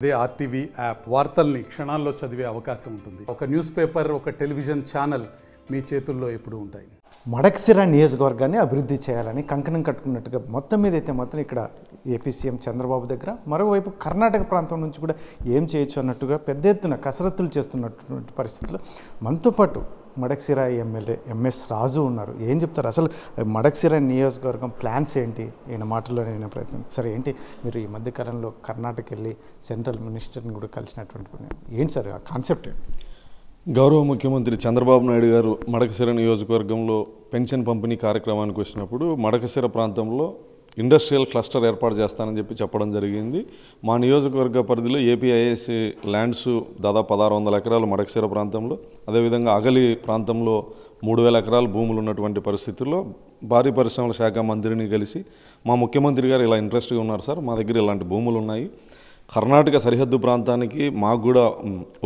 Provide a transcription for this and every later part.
అదే RTV app వార్తల్ని క్షణాల్లో చదివే అవకాశం ఉంటుంది. ఒక న్యూస్ పేపర్, ఒక టెలివిజన్ ఛానల్ మీ చేతుల్లో ఎప్పుడూ ఉంటాయి. మడక్సిర నియోజకవర్గాన్ని అభివృద్ధి చేయాలని కంకణం కట్టుకున్నట్టుగా మొత్తం మీద అయితే మాత్రం ఇక్కడ ఏపీ సీఎం చంద్రబాబు దగ్గర, మరోవైపు కర్ణాటక ప్రాంతం నుంచి కూడా ఏం చేయొచ్చు అన్నట్టుగా పెద్ద ఎత్తున కసరత్తులు చేస్తున్నటువంటి పరిస్థితుల్లో మనతో పాటు మడక్సిర ఎమ్మెల్యే ఎంఎస్ రాజు ఉన్నారు. ఏం చెప్తారు అసలు మడక్సిర నియోజకవర్గం ప్లాన్స్ ఏంటి? ఈయన మాటల్లో నేను ప్రయత్నం. సరే, ఏంటి మీరు ఈ మధ్యకాలంలో కర్ణాటక వెళ్ళి సెంట్రల్ మినిస్టర్ని కూడా కలిసినటువంటి ఏంటి సార్ ఆ కాన్సెప్ట్? గౌరవ ముఖ్యమంత్రి చంద్రబాబు నాయుడు గారు మడకశిర నియోజకవర్గంలో పెన్షన్ పంపిణీ కార్యక్రమానికి వచ్చినప్పుడు మడకశిర ప్రాంతంలో ఇండస్ట్రియల్ క్లస్టర్ ఏర్పాటు చేస్తానని చెప్పడం జరిగింది. మా నియోజకవర్గ పరిధిలో ఏపీఐఏసీ ల్యాండ్స్ దాదాపు 1600 ఎకరాలు మడకశిర ప్రాంతంలో, అదేవిధంగా అగలి ప్రాంతంలో 3000 ఎకరాల భూములు ఉన్నటువంటి పరిస్థితుల్లో భారీ పరిశ్రమల శాఖ మంత్రిని కలిసి మా ముఖ్యమంత్రి గారు ఇలా ఇంట్రెస్ట్గా ఉన్నారు సార్, మా దగ్గర ఇలాంటి భూములు ఉన్నాయి, కర్ణాటక సరిహద్దు ప్రాంతానికి మాకు కూడా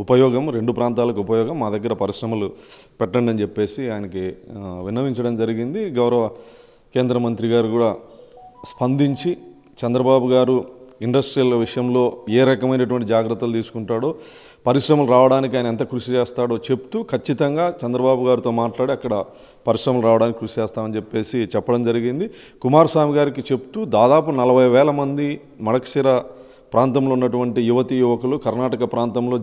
ఉపయోగం, 2 ప్రాంతాలకు ఉపయోగం, మా దగ్గర పరిశ్రమలు పెట్టండి అని చెప్పేసి ఆయనకి విన్నవించడం జరిగింది. గౌరవ కేంద్ర మంత్రి గారు కూడా స్పందించి చంద్రబాబు గారు ఇండస్ట్రియల్ విషయంలో ఏ రకమైనటువంటి జాగ్రత్తలు తీసుకుంటాడో, పరిశ్రమలు రావడానికి ఆయన ఎంత కృషి చేస్తాడో చెప్తూ ఖచ్చితంగా చంద్రబాబు గారితో మాట్లాడి అక్కడ పరిశ్రమలు రావడానికి కృషి చేస్తామని చెప్పేసి చెప్పడం జరిగింది. కుమారస్వామి గారికి చెప్తూ దాదాపు 40,000 మంది మడకశిర ప్రాంతంలో ఉన్నటువంటి యువతీ యువకులు కర్ణాటక ప్రాంతంలో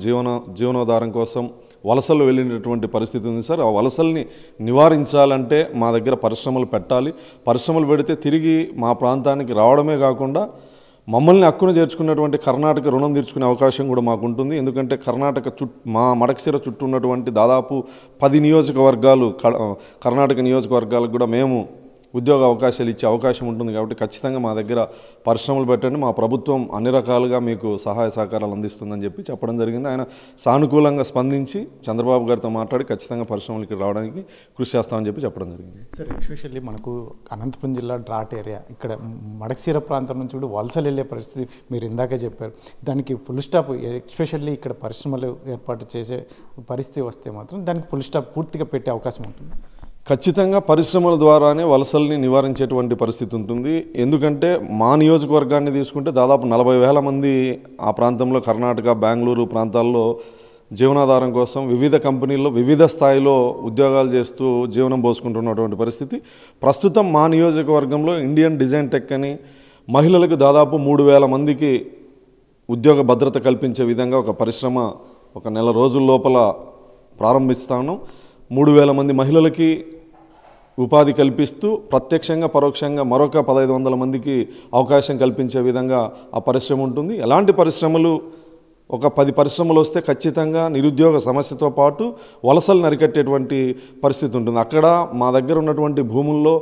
జీవనోధారం కోసం వలసలు వెళ్ళినటువంటి పరిస్థితి ఉంది సార్. ఆ వలసల్ని నివారించాలంటే మా దగ్గర పరిశ్రమలు పెట్టాలి, పరిశ్రమలు పెడితే తిరిగి మా ప్రాంతానికి రావడమే కాకుండా మమ్మల్ని హక్కును చేర్చుకున్నటువంటి కర్ణాటక రుణం తీర్చుకునే అవకాశం కూడా మాకు ఉంటుంది. ఎందుకంటే కర్ణాటక మా మడకశిర చుట్టూ ఉన్నటువంటి దాదాపు 10 నియోజకవర్గాలు కర్ణాటక నియోజకవర్గాలకు కూడా మేము ఉద్యోగ అవకాశాలు ఇచ్చే అవకాశం ఉంటుంది. కాబట్టి ఖచ్చితంగా మా దగ్గర పరిశ్రమలు పెట్టండి, మా ప్రభుత్వం అన్ని రకాలుగా మీకు సహాయ సహకారాలు అందిస్తుందని చెప్పడం జరిగింది. ఆయన సానుకూలంగా స్పందించి చంద్రబాబు గారితో మాట్లాడి ఖచ్చితంగా పరిశ్రమలకి రావడానికి కృషి చేస్తామని చెప్పడం జరిగింది. సార్, ఎస్పెషల్లీ మనకు అనంతపురం జిల్లా డ్రాట్ ఏరియా, ఇక్కడ మడకశిర ప్రాంతం నుంచి కూడా వలసలు వెళ్ళే పరిస్థితి మీరు ఇందాకే చెప్పారు. దానికి ఫుల్ స్టాప్, ఎస్పెషల్లీ ఇక్కడ పరిశ్రమలు ఏర్పాటు చేసే పరిస్థితి వస్తే మాత్రం దానికి ఫుల్ స్టాప్ పూర్తిగా పెట్టే అవకాశం ఉంటుంది. ఖచ్చితంగా పరిశ్రమల ద్వారానే వలసల్ని నివారించేటువంటి పరిస్థితి ఉంటుంది. ఎందుకంటే మా నియోజకవర్గాన్ని తీసుకుంటే దాదాపు 40,000 మంది ఆ ప్రాంతంలో కర్ణాటక, బెంగళూరు ప్రాంతాల్లో జీవనాధారం కోసం వివిధ కంపెనీల్లో వివిధ స్థాయిలో ఉద్యోగాలు చేస్తూ జీవనం పోసుకుంటున్నటువంటి పరిస్థితి. ప్రస్తుతం మా నియోజకవర్గంలో ఇండియన్ డిజైన్ టెక్ అని మహిళలకు దాదాపు 3,000 మందికి ఉద్యోగ భద్రత కల్పించే విధంగా ఒక పరిశ్రమ ఒక నెల రోజుల లోపల ప్రారంభిస్తాను. 3,000 మంది మహిళలకి ఉపాధి కల్పిస్తూ ప్రత్యక్షంగా పరోక్షంగా మరొక 1,500 మందికి అవకాశం కల్పించే విధంగా ఆ పరిశ్రమ ఉంటుంది. ఎలాంటి పరిశ్రమలు, ఒక 10 పరిశ్రమలు వస్తే ఖచ్చితంగా నిరుద్యోగ సమస్యతో పాటు వలసలు నరికట్టేటువంటి పరిస్థితి ఉంటుంది. అక్కడ మా దగ్గర ఉన్నటువంటి భూముల్లో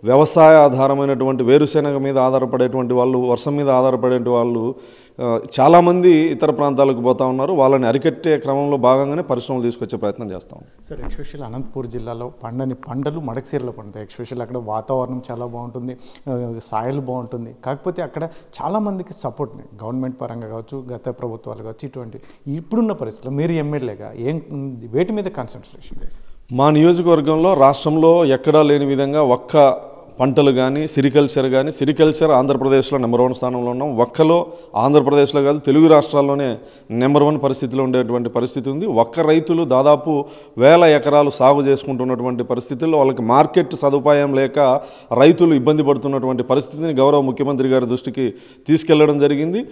వ్యవసాయ ఆధారమైనటువంటి వేరుశెనగ మీద ఆధారపడేటువంటి వాళ్ళు, వర్షం మీద ఆధారపడే వాళ్ళు చాలామంది ఇతర ప్రాంతాలకు పోతూ ఉన్నారు. వాళ్ళని అరికట్టే క్రమంలో భాగంగానే పరిశ్రమలు తీసుకొచ్చే ప్రయత్నం చేస్తాం. సార్, ఎస్పెషల్ అనంతపూర్ జిల్లాలో పండని పంటలు మడకశిరలో పండుతాయి. ఎస్పెషల్ అక్కడ వాతావరణం చాలా బాగుంటుంది, సాయిల్ బాగుంటుంది. కాకపోతే అక్కడ చాలామందికి సపోర్ట్ గవర్నమెంట్ పరంగా కావచ్చు, గత ప్రభుత్వాలు కావచ్చు, ఇటువంటి ఇప్పుడున్న పరిస్థితుల్లో మీరు ఎమ్మెల్యేగా వేటి మీద కాన్సన్ట్రేషన్ చేస్తారు? మా నియోజకవర్గంలో రాష్ట్రంలో ఎక్కడా లేని విధంగా ఒక్క పంటలు కానీ సిరికల్చర్ ఆంధ్రప్రదేశ్లో నెంబర్ 1 స్థానంలో ఉన్నాం. ఒక్కలో ఆంధ్రప్రదేశ్లో కాదు, తెలుగు రాష్ట్రాల్లోనే నెంబర్ 1 పరిస్థితిలో ఉండేటువంటి పరిస్థితి ఉంది. ఒక్క రైతులు దాదాపు 1000 ఎకరాలు సాగు చేసుకుంటున్నటువంటి పరిస్థితుల్లో వాళ్ళకి మార్కెట్ సదుపాయం లేక రైతులు ఇబ్బంది పడుతున్నటువంటి పరిస్థితిని గౌరవ ముఖ్యమంత్రి గారి దృష్టికి తీసుకెళ్లడం జరిగింది.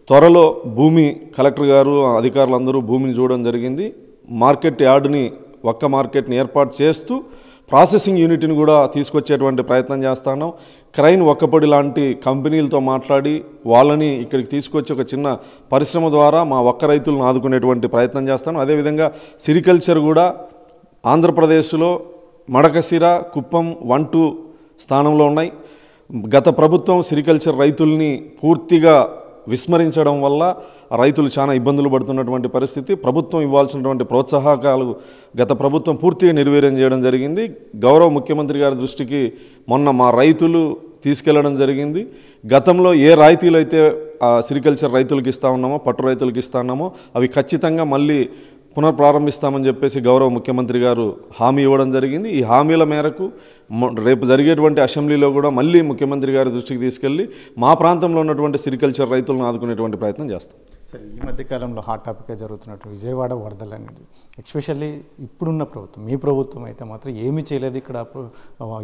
త్వరలో భూమి కలెక్టర్ గారు, అధికారులందరూ భూమిని చూడడం జరిగింది. మార్కెట్ యార్డుని, ఒక్క మార్కెట్ని ఏర్పాటు చేస్తూ ప్రాసెసింగ్ యూనిట్ని కూడా తీసుకొచ్చేటువంటి ప్రయత్నం చేస్తాను. క్రైన్ ఒక్కపొడి లాంటి కంపెనీలతో మాట్లాడి వాళ్ళని ఇక్కడికి తీసుకొచ్చి ఒక చిన్న పరిశ్రమ ద్వారా మా ఒక్క రైతులను ఆదుకునేటువంటి ప్రయత్నం చేస్తాను. అదేవిధంగా సిరికల్చర్ కూడా ఆంధ్రప్రదేశ్లో మడకశిర, కుప్పం 1, 2 స్థానంలో ఉన్నాయి. గత ప్రభుత్వం సిరికల్చర్ రైతుల్ని పూర్తిగా విస్మరించడం వల్ల రైతులు చాలా ఇబ్బందులు పడుతున్నటువంటి పరిస్థితి. ప్రభుత్వం ఇవ్వాల్సినటువంటి ప్రోత్సాహకాలు గత ప్రభుత్వం పూర్తిగా నిర్వీర్యం చేయడం జరిగింది. గౌరవ ముఖ్యమంత్రి గారి దృష్టికి మొన్న మా రైతులు తీసుకెళ్లడం జరిగింది. గతంలో ఏ రాయితీలు అయితే సిరికల్చర్ రైతులకు ఇస్తా ఉన్నామో, పట్టు రైతులకు ఇస్తా ఉన్నామో అవి ఖచ్చితంగా మళ్ళీ పునఃప్రారంభిస్తామని చెప్పేసి గౌరవ ముఖ్యమంత్రి గారు హామీ ఇవ్వడం జరిగింది. ఈ హామీల మేరకు రేపు జరిగేటువంటి అసెంబ్లీలో కూడా మళ్ళీ ముఖ్యమంత్రి గారి దృష్టికి తీసుకెళ్లి మా ప్రాంతంలో ఉన్నటువంటి సిరికల్చర్ రైతులను ఆదుకునేటువంటి ప్రయత్నం చేస్తాం. సరే, ఈ మధ్యకాలంలో హాట్ టాపిక్గా జరుగుతున్నట్టు విజయవాడ వరదలు అనేది ఎస్పెషల్లీ ఇప్పుడున్న ప్రభుత్వం, మీ ప్రభుత్వం అయితే మాత్రం ఏమీ చేయలేదు, ఇక్కడ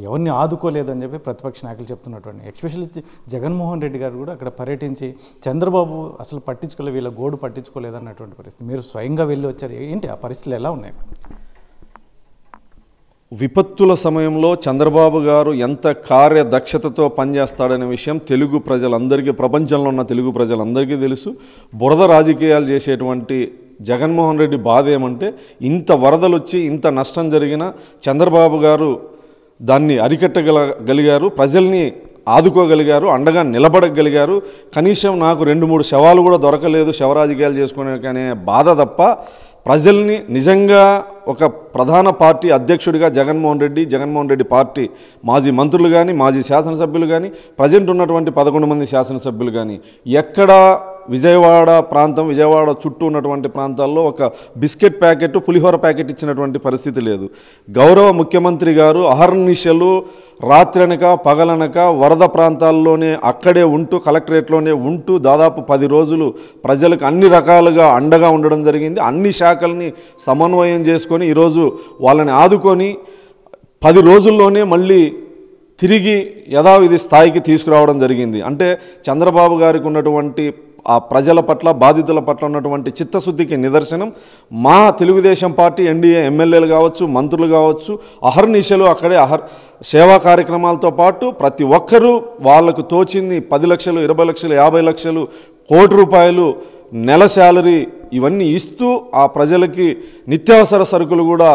ఎవరిని ఆదుకోలేదు అని చెప్పి ప్రతిపక్ష నాయకులు చెప్తున్నటువంటి, ఎస్పెషల్లీ జగన్మోహన్ రెడ్డి గారు కూడా అక్కడ పర్యటించి చంద్రబాబు అసలు పట్టించుకోలేదు, వీళ్ళ గోడు పట్టించుకోలేదు అన్నటువంటి పరిస్థితి. మీరు స్వయంగా వెళ్ళి వచ్చారు, ఏంటి ఆ పరిస్థితులు ఎలా ఉన్నాయి? విపత్తుల సమయంలో చంద్రబాబు గారు ఎంత కార్యదక్షతతో పనిచేస్తాడనే విషయం తెలుగు ప్రజలందరికీ, ప్రపంచంలో ఉన్న తెలుగు ప్రజలందరికీ తెలుసు. బురద రాజకీయాలు చేసేటువంటి జగన్మోహన్ రెడ్డి బాధ ఏమంటే, ఇంత వరదలు వచ్చి ఇంత నష్టం జరిగినా చంద్రబాబు గారు దాన్ని అరికట్టగలిగారు, ప్రజల్ని ఆదుకోగలిగారు, అండగా నిలబడగలిగారు. కనీసం నాకు 2-3 శవాలు కూడా దొరకలేదు శవరాజకీయాలు చేసుకునే కానీ బాధ తప్ప, ప్రజల్ని నిజంగా ఒక ప్రధాన పార్టీ అధ్యక్షుడిగా జగన్మోహన్ రెడ్డి పార్టీ మాజీ మంత్రులు కానీ, మాజీ శాసనసభ్యులు కానీ, ప్రజెంట్ ఉన్నటువంటి 11 మంది శాసనసభ్యులు కానీ ఎక్కడ విజయవాడ ప్రాంతం, విజయవాడ చుట్టూ ఉన్నటువంటి ప్రాంతాల్లో ఒక బిస్కెట్ ప్యాకెట్, పులిహోర ప్యాకెట్ ఇచ్చినటువంటి పరిస్థితి లేదు. గౌరవ ముఖ్యమంత్రి గారు అహర్నిశలు రాత్రనక పగలనక వరద ప్రాంతాల్లోనే అక్కడే ఉంటూ, కలెక్టరేట్లోనే ఉంటూ దాదాపు 10 రోజులు ప్రజలకు అన్ని రకాలుగా అండగా ఉండడం జరిగింది. అన్ని శాఖల్ని సమన్వయం చేసుకొని ఈరోజు వాళ్ళని ఆదుకొని 10 రోజుల్లోనే మళ్ళీ తిరిగి యథావిధి స్థాయికి తీసుకురావడం జరిగింది. అంటే చంద్రబాబు గారికి ఉన్నటువంటి ఆ ప్రజల పట్ల, బాధితుల పట్ల ఉన్నటువంటి చిత్తశుద్ధికి నిదర్శనం. మా తెలుగుదేశం పార్టీ ఎన్డీఏ ఎమ్మెల్యేలు కావచ్చు, మంత్రులు కావచ్చు, అహర్నిశలు అక్కడే సేవా కార్యక్రమాలతో పాటు ప్రతి ఒక్కరూ వాళ్ళకు తోచింది 10 లక్షలు, 20 లక్షలు, 50 లక్షలు, ₹1,00,00,000 నెల శాలరీ ఇవన్నీ ఇస్తూ ఆ ప్రజలకి నిత్యావసర సరుకులు కూడా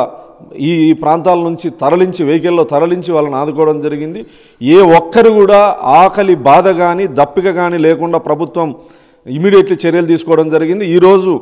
ఈ ప్రాంతాల నుంచి తరలించి, వెహికల్లో తరలించి వాళ్ళని ఆదుకోవడం జరిగింది. ఏ ఒక్కరు కూడా ఆకలి బాధ కానీ, దప్పిక కానీ లేకుండా ప్రభుత్వం ఇమీడియట్లీ చర్యలు తీసుకోవడం జరిగింది. ఈరోజు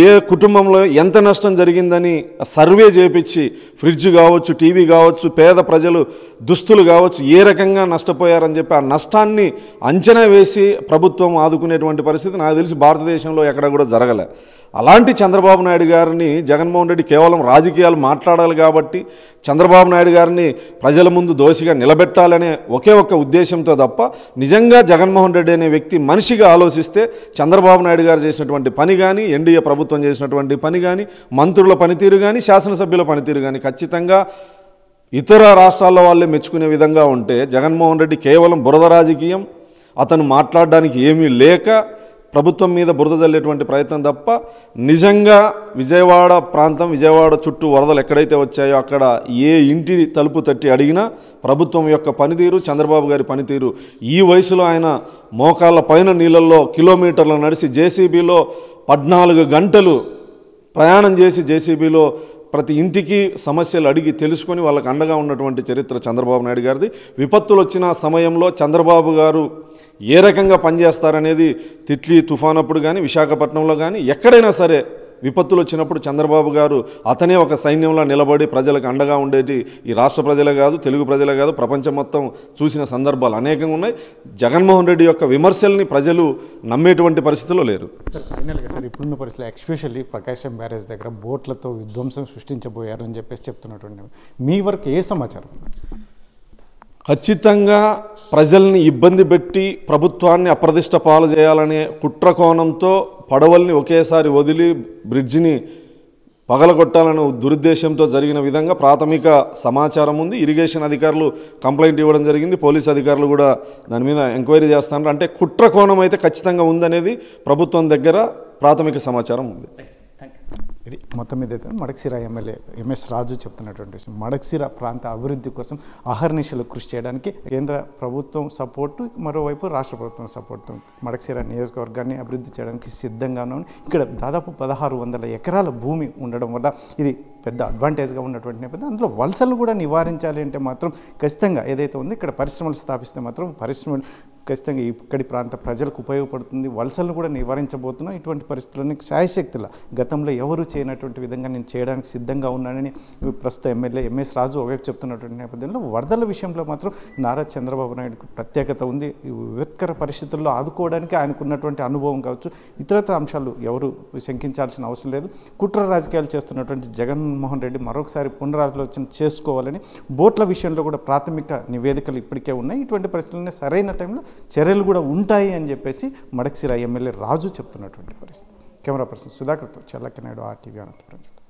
ఏ కుటుంబంలో ఎంత నష్టం జరిగిందని సర్వే చేపించి, ఫ్రిడ్జ్ కావచ్చు, టీవీ కావచ్చు, పేద ప్రజలు దుస్తులు కావచ్చు, ఏ రకంగా నష్టపోయారని చెప్పి ఆ నష్టాన్ని అంచనా వేసి ప్రభుత్వం ఆదుకునేటువంటి పరిస్థితి నాకు తెలిసి భారతదేశంలో ఎక్కడ కూడా జరగలే. అలాంటి చంద్రబాబు నాయుడు గారిని జగన్మోహన్ రెడ్డి కేవలం రాజకీయాలు మాట్లాడాలి కాబట్టి, చంద్రబాబు నాయుడు గారిని ప్రజల ముందు దోషిగా నిలబెట్టాలనే ఒకే ఒక్క ఉద్దేశంతో తప్ప, నిజంగా జగన్మోహన్ రెడ్డి అనే వ్యక్తి మనిషిగా ఆలోచిస్తే చంద్రబాబు నాయుడు గారు చేసినటువంటి పని కానీ, ఎన్డీఏ ప్రభుత్వం చేసినటువంటి పని కానీ, మంత్రుల పనితీరు కానీ, శాసనసభ్యుల పనితీరు కానీ ఖచ్చితంగా ఇతర రాష్ట్రాల్లో వాళ్ళే మెచ్చుకునే విధంగా ఉంటే, జగన్మోహన్ రెడ్డి కేవలం బురద రాజకీయం, అతను మాట్లాడడానికి ఏమీ లేక ప్రభుత్వం మీద బురద జల్లేటువంటి ప్రయత్నం తప్ప, నిజంగా విజయవాడ ప్రాంతం, విజయవాడ చుట్టూ వరదలు ఎక్కడైతే వచ్చాయో అక్కడ ఏ ఇంటి తలుపు తట్టి అడిగినా ప్రభుత్వం యొక్క పనితీరు, చంద్రబాబు గారి పనితీరు, ఈ వయసులో ఆయన మోకాళ్ళ పైన నీళ్ళల్లో కిలోమీటర్లు నడిచి జేసీబీలో 14 గంటలు ప్రయాణం చేసి జేసీబీలో ప్రతి ఇంటికి సమస్యలు అడిగి తెలుసుకొని వాళ్ళకి అండగా ఉన్నటువంటి చరిత్ర చంద్రబాబు నాయుడు గారిది. విపత్తులు వచ్చిన సమయంలో చంద్రబాబు గారు ఏ రకంగా పనిచేస్తారనేది తిట్లీ తుఫాన్ అప్పుడు కానీ, విశాఖపట్నంలో కానీ ఎక్కడైనా సరే విపత్తులు వచ్చినప్పుడు చంద్రబాబు గారు అతనే ఒక సైన్యంలో నిలబడి ప్రజలకు అండగా ఉండేటి ఈ రాష్ట్ర ప్రజలే కాదు, తెలుగు ప్రజలే కాదు, ప్రపంచం మొత్తం చూసిన సందర్భాలు అనేకంగా ఉన్నాయి. జగన్మోహన్ రెడ్డి యొక్క విమర్శల్ని ప్రజలు నమ్మేటువంటి పరిస్థితిలో లేరు. సార్, ఫైనల్గా సార్, ఇప్పుడున్న పరిస్థితులు ఎస్పెషల్లీ ప్రకాశం బ్యారేజ్ దగ్గర బోట్లతో విధ్వంసం సృష్టించబోయారు అని చెప్పేసి చెప్తున్నటువంటి మీ వరకు ఏ సమాచారం? ఖచ్చితంగా ప్రజల్ని ఇబ్బంది పెట్టి ప్రభుత్వాన్ని అప్రదిష్ట పాలు చేయాలనే కుట్ర కోణంతో పడవల్ని ఒకేసారి వదిలి బ్రిడ్జిని పగలగొట్టాలనే దురుద్దేశంతో జరిగిన విధంగా ప్రాథమిక సమాచారం ఉంది. ఇరిగేషన్ అధికారులు కంప్లైంట్ ఇవ్వడం జరిగింది, పోలీసు అధికారులు కూడా దాని మీద ఎంక్వైరీ చేస్తున్నారు. అంటే కుట్ర కోణం అయితే ఖచ్చితంగా ఉందనేది ప్రభుత్వం దగ్గర ప్రాథమిక సమాచారం ఉంది. ఇది మొత్తం మీద అయితే మడకశిర ఎమ్మెల్యే ఎంఎస్ రాజు చెప్తున్నటువంటి విషయం. మడకశిర ప్రాంత అభివృద్ధి కోసం అహర్నిశలు కృషి చేయడానికి కేంద్ర ప్రభుత్వం సపోర్టు, మరోవైపు రాష్ట్ర ప్రభుత్వం సపోర్టు, మడకశిర నియోజకవర్గాన్ని అభివృద్ధి చేయడానికి సిద్ధంగానే ఇక్కడ దాదాపు 1600 ఎకరాల భూమి ఉండడం వల్ల ఇది పెద్ద అడ్వాంటేజ్గా ఉన్నటువంటి నేపథ్యం. అందులో వలసలను కూడా నివారించాలి అంటే మాత్రం ఖచ్చితంగా ఏదైతే ఉందో ఇక్కడ పరిశ్రమలు స్థాపిస్తే మాత్రం పరిశ్రమలు ఖచ్చితంగా ఇక్కడి ప్రాంత ప్రజలకు ఉపయోగపడుతుంది. వలసలను కూడా నివారించబోతున్నాం. ఇటువంటి పరిస్థితుల్లోని శాయశక్తుల గతంలో ఎవరు చేయనటువంటి విధంగా నేను చేయడానికి సిద్ధంగా ఉన్నానని ప్రస్తుత ఎమ్మెల్యే ఎంఎస్ రాజు ఒకవైపు చెప్తున్నటువంటి నేపథ్యంలో, వరదల విషయంలో మాత్రం నారా చంద్రబాబు నాయుడుకు ప్రత్యేకత ఉంది. విపత్కర పరిస్థితుల్లో ఆదుకోవడానికి ఆయనకున్నటువంటి అనుభవం కావచ్చు, ఇతరత్ర అంశాలు ఎవరు శంకించాల్సిన అవసరం లేదు. కుట్ర రాజకీయాలు చేస్తున్నటువంటి జగన్మోహన్ రెడ్డి మరొకసారి పునరాలోచన చేసుకోవాలని, బోట్ల విషయంలో కూడా ప్రాథమిక నివేదికలు ఇప్పటికే ఉన్నాయి. ఇటువంటి పరిస్థితుల్లోనే సరైన టైంలో చర్యలు కూడా ఉంటాయి అని చెప్పేసి మడకశిర ఎమ్మెల్యే రాజు చెప్తున్నటువంటి పరిస్థితి. కెమెరా పర్సన్ సుధాకర్తో చెల్లకి నాయుడు, RTV అనంతపురం జిల్లా.